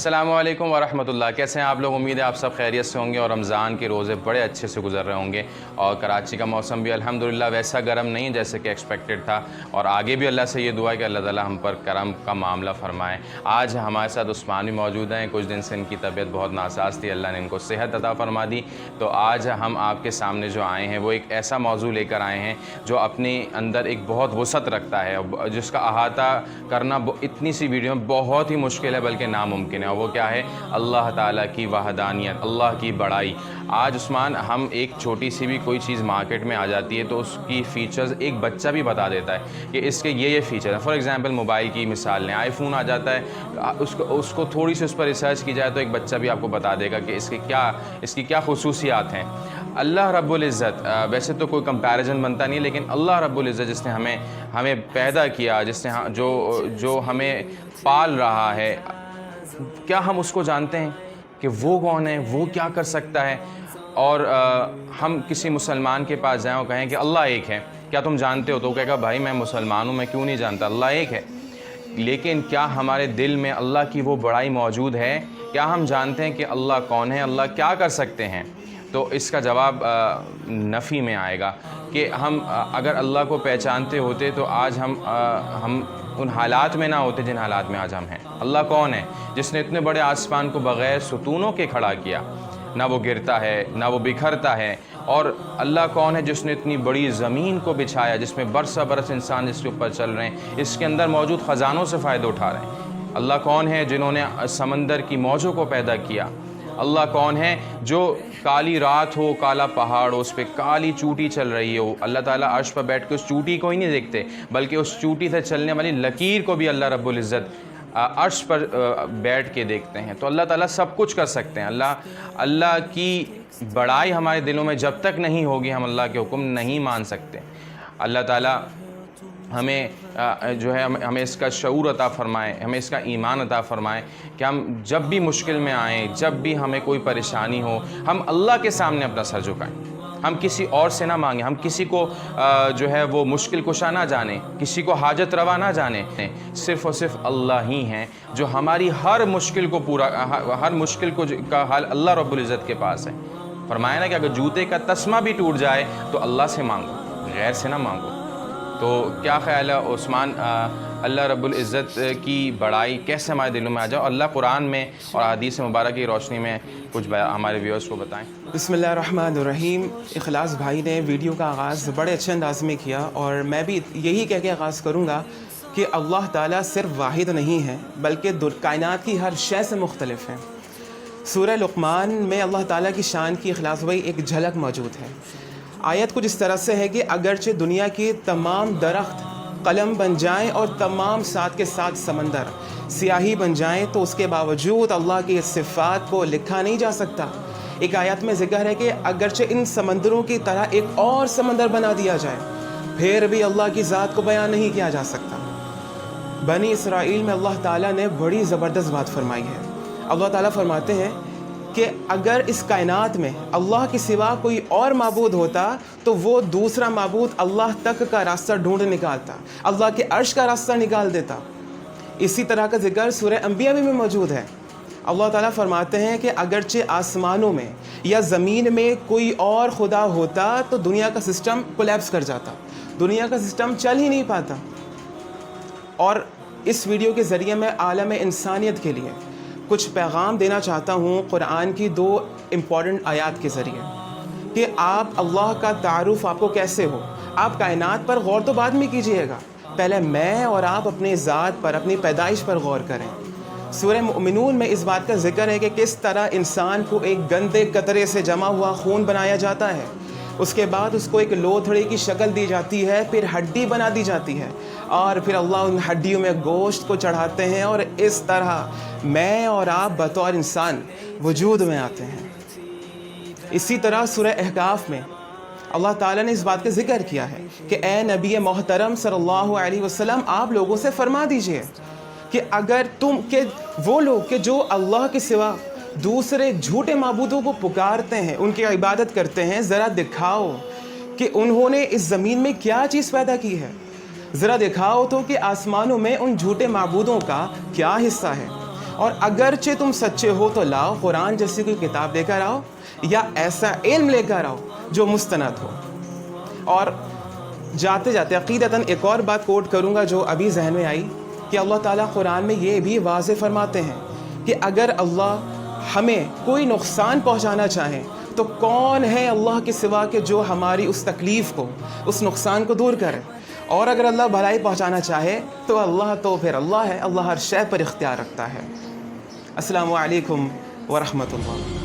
السلام علیکم ورحمۃ اللہ. کیسے ہیں آپ لوگ؟ امید ہے آپ سب خیریت سے ہوں گے اور رمضان کے روزے بڑے اچھے سے گزر رہے ہوں گے. اور کراچی کا موسم بھی الحمدللہ ویسا گرم نہیں جیسے کہ ایکسپیکٹڈ تھا, اور آگے بھی اللہ سے یہ دعا ہے کہ اللہ تعالیٰ ہم پر کرم کا معاملہ فرمائے. آج ہمارے ساتھ عثمان بھی موجود ہیں. کچھ دن سے ان کی طبیعت بہت ناساز تھی, اللہ نے ان کو صحت عطا فرما دی. تو آج ہم آپ کے سامنے جو آئے ہیں وہ ایک ایسا موضوع لے کر آئے ہیں جو اپنے اندر ایک بہت وسعت رکھتا ہے, جس کا احاطہ کرنا اتنی سی ویڈیو میں بہت ہی مشکل ہے بلکہ ناممکن ہے. اور وہ کیا ہے؟ اللہ تعالیٰ کی وحدانیت, اللہ کی بڑائی. آج عثمان ہم ایک چھوٹی سی بھی کوئی چیز مارکیٹ میں آ جاتی ہے تو اس کی فیچرز ایک بچہ بھی بتا دیتا ہے کہ اس کے یہ فیچر ہیں. فار ایگزامپل موبائل کی مثال لیں, آئی فون آ جاتا ہے, اس کو تھوڑی سی اس پر ریسرچ کی جائے تو ایک بچہ بھی آپ کو بتا دے گا کہ اس کی کیا خصوصیات ہیں. اللہ رب العزت, ویسے تو کوئی کمپیریزن بنتا نہیں, لیکن اللہ رب العزت جس نے ہمیں پیدا کیا, جس نے جو ہمیں پال رہا ہے, کیا ہم اس کو جانتے ہیں کہ وہ کون ہے, وہ کیا کر سکتا ہے؟ اور ہم کسی مسلمان کے پاس جائیں اور کہیں کہ اللہ ایک ہے, کیا تم جانتے ہو؟ تو وہ کہے گا بھائی میں مسلمان ہوں, میں کیوں نہیں جانتا, اللہ ایک ہے. لیکن کیا ہمارے دل میں اللہ کی وہ بڑائی موجود ہے؟ کیا ہم جانتے ہیں کہ اللہ کون ہے, اللہ کیا کر سکتے ہیں؟ تو اس کا جواب نفی میں آئے گا کہ ہم اگر اللہ کو پہچانتے ہوتے تو آج ہم ان حالات میں نہ ہوتے جن حالات میں آج ہم ہیں. اللہ کون ہے جس نے اتنے بڑے آسمان کو بغیر ستونوں کے کھڑا کیا, نہ وہ گرتا ہے نہ وہ بکھرتا ہے. اور اللہ کون ہے جس نے اتنی بڑی زمین کو بچھایا جس میں برسہ برس انسان اس کے اوپر چل رہے ہیں, اس کے اندر موجود خزانوں سے فائدہ اٹھا رہے ہیں. اللہ کون ہے جنہوں نے سمندر کی موجوں کو پیدا کیا. اللہ کون ہے جو کالی رات ہو, کالا پہاڑ ہو, اس پہ کالی چوٹی چل رہی ہو, اللہ تعالیٰ عرش پر بیٹھ کے اس چوٹی کو ہی نہیں دیکھتے بلکہ اس چوٹی سے چلنے والی لکیر کو بھی اللہ رب العزت عرش پر بیٹھ کے دیکھتے ہیں. تو اللہ تعالیٰ سب کچھ کر سکتے ہیں. اللہ کی بڑائی ہمارے دلوں میں جب تک نہیں ہوگی ہم اللہ کے حکم نہیں مان سکتے. اللہ تعالیٰ ہمیں ہمیں اس کا شعور عطا فرمائے, ہمیں اس کا ایمان عطا فرمائے کہ ہم جب بھی مشکل میں آئیں, جب بھی ہمیں کوئی پریشانی ہو, ہم اللہ کے سامنے اپنا سر جھکائیں. ہم کسی اور سے نہ مانگیں, ہم کسی کو وہ مشکل کشا نہ جانیں, کسی کو حاجت روا نہ جانیں. صرف اور صرف اللہ ہی ہیں جو ہماری ہر مشکل کا حل اللہ رب العزت کے پاس ہے. فرمایا نا کہ اگر جوتے کا تسمہ بھی ٹوٹ جائے تو اللہ سے مانگو, غیر سے نہ مانگو. تو کیا خیال ہے عثمان, اللہ رب العزت کی بڑائی کیسے ہمارے دلوں میں آ جائے؟ اللہ قرآن میں اور حدیث مبارک کی روشنی میں کچھ ہمارے ویورز کو بتائیں. بسم اللہ الرحمن الرحیم. اخلاص بھائی نے ویڈیو کا آغاز بڑے اچھے انداز میں کیا, اور میں بھی یہی کہہ کے آغاز کروں گا کہ اللہ تعالیٰ صرف واحد نہیں ہے بلکہ کائنات کی ہر شے سے مختلف ہے. سورہ لقمان میں اللہ تعالیٰ کی شان کی اخلاص بھائی ایک جھلک موجود ہے. آیت کچھ اس طرح سے ہے کہ اگرچہ دنیا کی تمام درخت قلم بن جائیں اور تمام ساتھ کے ساتھ سمندر سیاہی بن جائیں تو اس کے باوجود اللہ کی صفات کو لکھا نہیں جا سکتا. ایک آیت میں ذکر ہے کہ اگرچہ ان سمندروں کی طرح ایک اور سمندر بنا دیا جائے پھر بھی اللہ کی ذات کو بیان نہیں کیا جا سکتا. بنی اسرائیل میں اللہ تعالیٰ نے بڑی زبردست بات فرمائی ہے. اللہ تعالیٰ فرماتے ہیں کہ اگر اس کائنات میں اللہ کے سوا کوئی اور معبود ہوتا تو وہ دوسرا معبود اللہ تک کا راستہ ڈھونڈ نکالتا, اللہ کے عرش کا راستہ نکال دیتا. اسی طرح کا ذکر سورہ انبیاء میں موجود ہے. اللہ تعالیٰ فرماتے ہیں کہ اگرچہ آسمانوں میں یا زمین میں کوئی اور خدا ہوتا تو دنیا کا سسٹم کولیپس کر جاتا, دنیا کا سسٹم چل ہی نہیں پاتا. اور اس ویڈیو کے ذریعے میں عالم انسانیت کے لیے کچھ پیغام دینا چاہتا ہوں قرآن کی 2 امپورٹنٹ آیات کے ذریعے کہ آپ اللہ کا تعارف آپ کو کیسے ہو. آپ کائنات پر غور تو بعد میں کیجئے گا, پہلے میں اور آپ اپنے ذات پر, اپنی پیدائش پر غور کریں. سورہ مؤمنون میں اس بات کا ذکر ہے کہ کس طرح انسان کو ایک گندے قطرے سے جمع ہوا خون بنایا جاتا ہے, اس کے بعد اس کو ایک لوتھڑے کی شکل دی جاتی ہے, پھر ہڈی بنا دی جاتی ہے, اور پھر اللہ ان ہڈیوں میں گوشت کو چڑھاتے ہیں, اور اس طرح میں اور آپ بطور انسان وجود میں آتے ہیں. اسی طرح سورہ احقاف میں اللہ تعالیٰ نے اس بات کا ذکر کیا ہے کہ اے نبی محترم صلی اللہ علیہ وسلم, آپ لوگوں سے فرما دیجئے کہ اگر وہ لوگ کہ جو اللہ کے سوا دوسرے جھوٹے معبودوں کو پکارتے ہیں, ان کی عبادت کرتے ہیں, ذرا دکھاؤ کہ انہوں نے اس زمین میں کیا چیز پیدا کی ہے. ذرا دکھاؤ تو کہ آسمانوں میں ان جھوٹے معبودوں کا کیا حصہ ہے. اور اگرچہ تم سچے ہو تو لاؤ قرآن جیسی کوئی کتاب لے کر آؤ یا ایسا علم لے کر آؤ جو مستند ہو. اور جاتے جاتے عقیدتاً ایک اور بات کوٹ کروں گا جو ابھی ذہن میں آئی کہ اللہ تعالیٰ قرآن میں یہ بھی واضح فرماتے ہیں کہ اگر اللہ ہمیں کوئی نقصان پہنچانا چاہیں تو کون ہے اللہ کے سوا کہ جو ہماری اس تکلیف کو اس نقصان کو دور کرے, اور اگر اللہ بھلائی پہنچانا چاہے تو اللہ تو پھر اللہ ہے, اللہ ہر شے پر اختیار رکھتا ہے. السلام علیکم ورحمۃ اللہ.